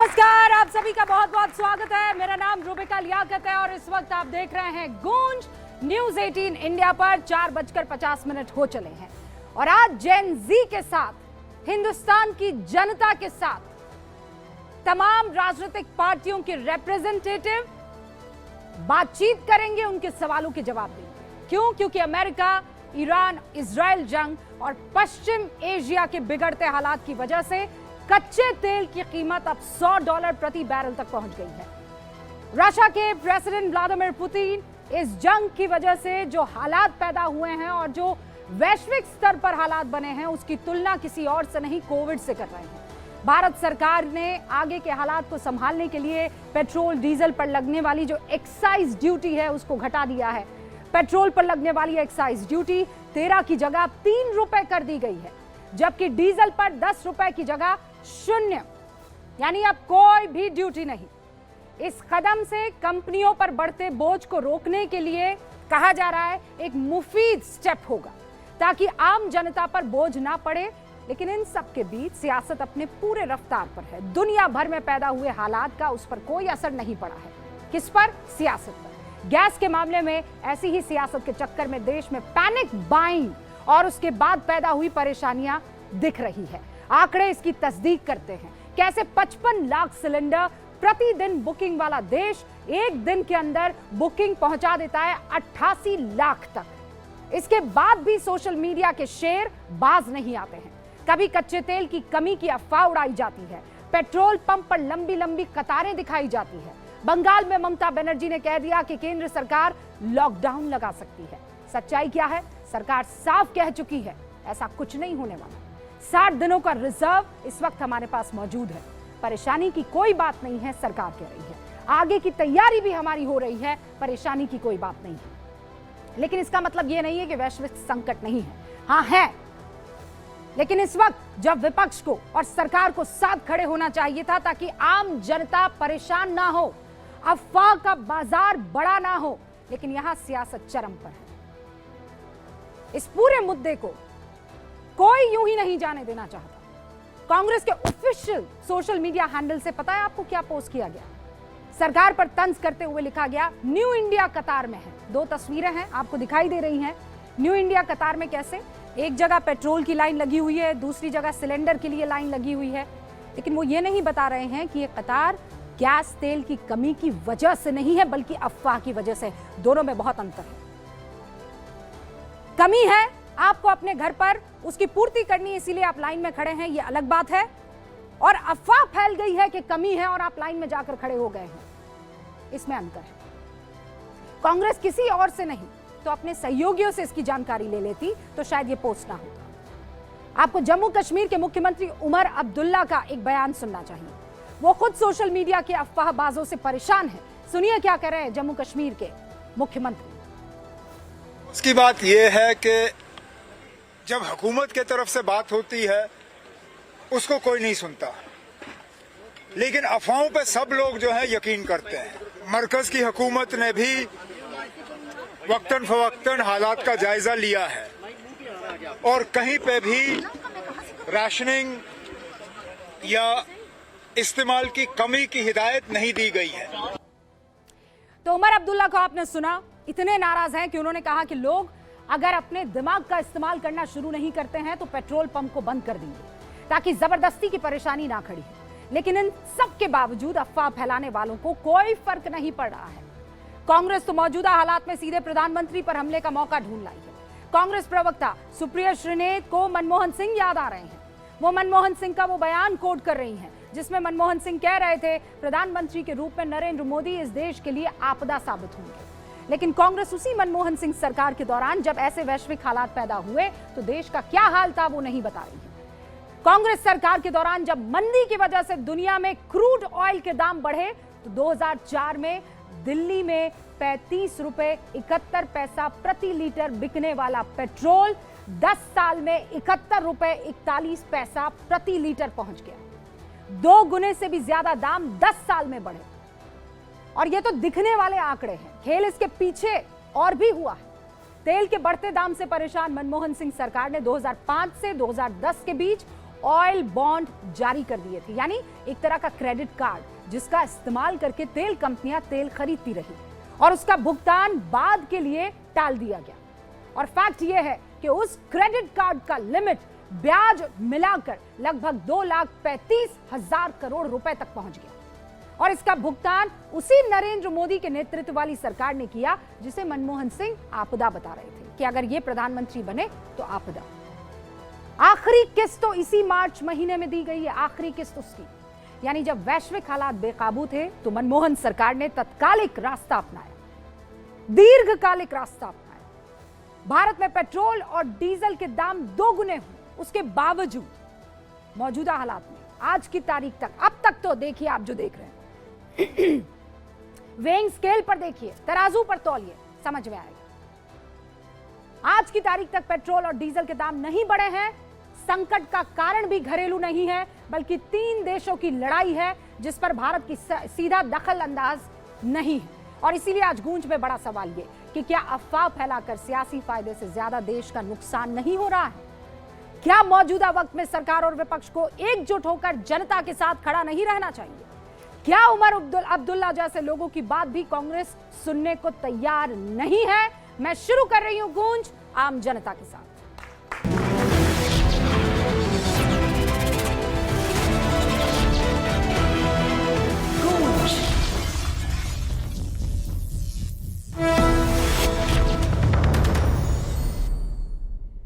नमस्कार, आप सभी का बहुत बहुत स्वागत है। मेरा नाम रूबिका लियाकत है और इस वक्त आप देख रहे हैं गूंज न्यूज 18 इंडिया पर। 4:50 हो चले हैं और आज जेन जी के साथ, हिंदुस्तान की जनता के साथ, तमाम राजनीतिक पार्टियों के रिप्रेजेंटेटिव बातचीत करेंगे, उनके सवालों के जवाब देंगे। क्यों? क्योंकि अमेरिका, ईरान, इजराइल जंग और पश्चिम एशिया के बिगड़ते हालात की वजह से कच्चे तेल की कीमत अब $100 प्रति बैरल तक पहुंच गई है। रशिया के प्रेसिडेंट व्लादिमीर पुतिन इस जंग की वजह से जो हालात पैदा हुए हैं और जो वैश्विक स्तर पर हालात बने हैं, उसकी तुलना किसी और से नहीं, कोविड से कर रहे हैं। भारत सरकार ने आगे के हालात को संभालने के लिए पेट्रोल डीजल पर लगने वाली जो एक्साइज ड्यूटी है उसको घटा दिया है। पेट्रोल पर लगने वाली एक्साइज ड्यूटी 13 की जगह 3 रुपए कर दी गई है, जबकि डीजल पर 10 रुपए की जगह 0, यानी अब कोई भी ड्यूटी नहीं। इस कदम से कंपनियों पर बढ़ते बोझ को रोकने के लिए कहा जा रहा है एक मुफीद स्टेप होगा, ताकि आम जनता पर बोझ ना पड़े। लेकिन इन सब के बीच सियासत अपने पूरे रफ्तार पर है। दुनिया भर में पैदा हुए हालात का उस पर कोई असर नहीं पड़ा है। किस पर? सियासत पर। गैस के मामले में ऐसी ही सियासत के चक्कर में देश में पैनिक बाइंग और उसके बाद पैदा हुई परेशानियां दिख रही है। आंकड़े इसकी तस्दीक करते हैं। कैसे 55 लाख सिलेंडर प्रतिदिन बुकिंग वाला देश एक दिन के अंदर बुकिंग पहुंचा देता है 88 लाख तक। इसके बाद भी सोशल मीडिया के शेर बाज नहीं आते हैं। कभी कच्चे तेल की कमी की अफवाह उड़ाई जाती है, पेट्रोल पंप पर लंबी लंबी कतारें दिखाई जाती है। बंगाल में ममता बनर्जी ने कह दिया कि केंद्र सरकार लॉकडाउन लगा सकती है। सच्चाई क्या है? सरकार साफ कह चुकी है, ऐसा कुछ नहीं होने वाला। 60 दिनों का रिजर्व इस वक्त हमारे पास मौजूद है। परेशानी की कोई बात नहीं है, सरकार कह रही है। आगे की तैयारी भी हमारी हो रही है, परेशानी की कोई बात नहीं है। लेकिन इसका मतलब यह नहीं है कि वैश्विक संकट नहीं है। हाँ है, लेकिन इस वक्त जब विपक्ष को और सरकार को साथ खड़े होना चाहिए था, ताकि आम जनता परेशान ना हो, अफवाह का बाजार बड़ा ना हो। लेकिन यहां सियासत चरम पर है। इस पूरे मुद्दे को कोई यूं ही नहीं जाने देना चाहता। कांग्रेस के ऑफिशियल सोशल मीडिया हैंडल से पता है आपको क्या पोस्ट किया गया? सरकार पर तंज करते हुए लिखा गया, न्यू इंडिया कतार में है। 2 तस्वीरें हैं, आपको दिखाई दे रही हैं। न्यू इंडिया कतार में कैसे? एक जगह पेट्रोल की लाइन लगी हुई है, दूसरी जगह सिलेंडर के लिए लाइन लगी हुई है। लेकिन वो ये नहीं बता रहे हैं कि ये कतार गैस तेल की कमी की वजह से नहीं है, बल्कि अफवाह की वजह से। दोनों में बहुत अंतर है। कमी है, आपको अपने घर पर उसकी पूर्ति करनी है, इसीलिए आप लाइन में खड़े हैं, ये अलग बात है। और अफवाह फैल गई है कि कमी है और आप लाइन में जाकर खड़े हो गए हैं, इसमें अंतर है। कांग्रेस किसी और से नहीं तो अपने सहयोगियों से इसकी जानकारी ले लेती तो शायद ये पोस्ट ना होता। आपको जम्मू कश्मीर के मुख्यमंत्री उमर अब्दुल्ला का एक बयान सुनना चाहिए। वो खुद सोशल मीडिया के अफवाहबाजों से परेशान है। सुनिए क्या कह रहे हैं जम्मू कश्मीर के मुख्यमंत्री। उसकी बात यह है कि जब हुकूमत के तरफ से बात होती है उसको कोई नहीं सुनता, लेकिन अफवाहों पे सब लोग जो है यकीन करते हैं। मरकज की हुकूमत ने भी वक्तन फवक्तन हालात का जायजा लिया है और कहीं पे भी राशनिंग या इस्तेमाल की कमी की हिदायत नहीं दी गई है। तो उमर अब्दुल्ला को आपने सुना, इतने नाराज हैं कि उन्होंने कहा कि लोग अगर अपने दिमाग का इस्तेमाल करना शुरू नहीं करते हैं तो पेट्रोल पंप को बंद कर देंगे, ताकि जबरदस्ती की परेशानी ना खड़ी हो। लेकिन इन सब के बावजूद अफवाह फैलाने वालों को कोई फर्क नहीं पड़ रहा है। कांग्रेस तो मौजूदा हालात में सीधे प्रधानमंत्री पर हमले का मौका ढूंढ लाई है। कांग्रेस प्रवक्ता सुप्रिया श्रीनेत को मनमोहन सिंह याद आ रहे हैं। वो मनमोहन सिंह का वो बयान कोट कर रही हैं जिसमें मनमोहन सिंह कह रहे थे, प्रधानमंत्री के रूप में नरेंद्र मोदी इस देश के लिए आपदा साबित होंगे। लेकिन कांग्रेस उसी मनमोहन सिंह सरकार के दौरान जब ऐसे वैश्विक हालात पैदा हुए तो देश का क्या हाल था वो नहीं बता रही है। कांग्रेस सरकार के दौरान जब मंदी की वजह से दुनिया में क्रूड ऑयल के दाम बढ़े तो 2004 में दिल्ली में 35 रुपए 71 पैसा प्रति लीटर बिकने वाला पेट्रोल 10 साल में 71 रुपए 41 पैसा प्रति लीटर पहुंच गया। 2 गुने से भी ज्यादा दाम 10 साल में बढ़े। और ये तो दिखने वाले आंकड़े हैं, खेल इसके पीछे और भी हुआ है। तेल के बढ़ते दाम से परेशान मनमोहन सिंह सरकार ने 2005 से 2010 के बीच ऑयल बॉन्ड जारी कर दिए थे, यानी एक तरह का क्रेडिट कार्ड जिसका इस्तेमाल करके तेल कंपनियां तेल खरीदती रही और उसका भुगतान बाद के लिए टाल दिया गया। और फैक्ट यह है कि उस क्रेडिट कार्ड का लिमिट ब्याज मिलाकर लगभग 2,35,000 करोड़ रुपए तक पहुंच गया और इसका भुगतान उसी नरेंद्र मोदी के नेतृत्व वाली सरकार ने किया जिसे मनमोहन सिंह आपदा बता रहे थे कि अगर ये प्रधानमंत्री बने तो आपदा। आखिरी किस्त तो इसी मार्च महीने में दी गई है, आखिरी किस्त उसकी, यानी जब वैश्विक हालात बेकाबू थे तो मनमोहन सरकार ने तत्कालिक रास्ता अपनाया, दीर्घकालिक रास्ता अपनाया। भारत में पेट्रोल और डीजल के दाम दोगुने हुए, उसके बावजूद मौजूदा हालात में आज की तारीख तक, अब तक तो देखिए आप जो देख रहे हैं वेइंग स्केल पर देखिए, तराजू पर तौलिए, समझ में आएगा। आज की तारीख तक पेट्रोल और डीजल के दाम नहीं बढ़े हैं। संकट का कारण भी घरेलू नहीं है बल्कि 3 देशों की लड़ाई है जिस पर भारत की सीधा दखल अंदाज नहीं है। और इसीलिए आज गूंज में बड़ा सवाल ये कि क्या अफवाह फैलाकर सियासी फायदे से ज्यादा देश का नुकसान नहीं हो रहा है? क्या मौजूदा वक्त में सरकार और विपक्ष को एकजुट होकर जनता के साथ खड़ा नहीं रहना चाहिए? क्या उमर अब्दुल्ला जैसे लोगों की बात भी कांग्रेस सुनने को तैयार नहीं है? मैं शुरू कर रही हूं गूंज आम जनता के साथ।